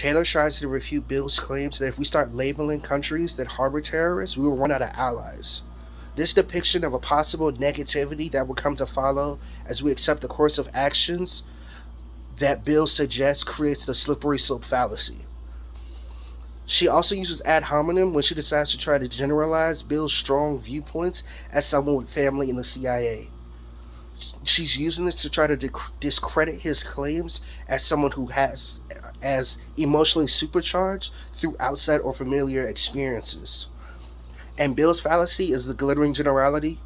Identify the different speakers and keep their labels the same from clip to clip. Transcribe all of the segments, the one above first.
Speaker 1: Taylor tries to refute Bill's claims that if we start labeling countries that harbor terrorists, we will run out of allies. This depiction of a possible negativity that will come to follow as we accept the course of actions that Bill suggests creates the slippery slope fallacy. She also uses ad hominem when she decides to try to generalize Bill's strong viewpoints as someone with family in the CIA. She's using this to try to discredit his claims as someone who has as emotionally supercharged through outside or familiar experiences. And Bill's fallacy is the glittering generality.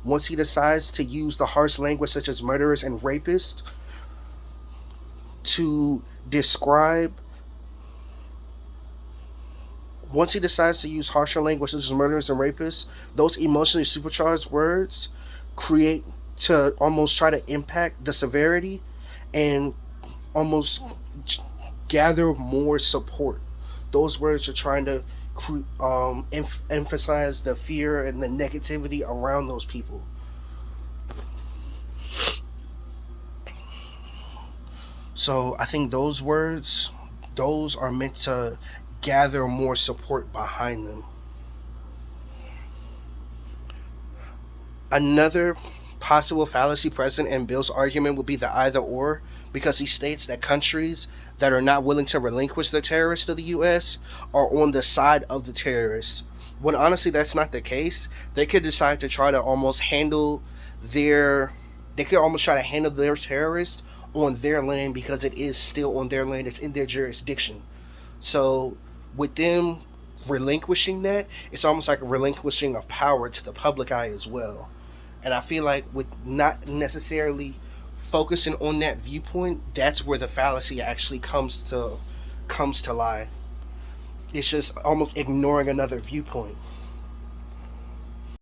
Speaker 1: Once he decides to use the harsh language such as murderers and rapists to describe once he decides to use harsher language such as murderers and rapists, those emotionally supercharged words create to almost try to impact the severity and almost gather more support. Those words are trying to emphasize the fear and the negativity around those people. So I think those words, those are meant to gather more support behind them. Another possible fallacy present in Bill's argument would be the either or, because he states that countries that are not willing to relinquish the terrorists to the U.S. are on the side of the terrorists. When honestly, that's not the case. They could decide to try to almost handle their, they could almost try to handle their terrorists on their land because it is still on their land. It's in their jurisdiction. So with them relinquishing that, it's almost like a relinquishing of power to the public eye as well. And I feel like with not necessarily focusing on that viewpoint, that's where the fallacy actually comes to lie. It's just almost ignoring another viewpoint.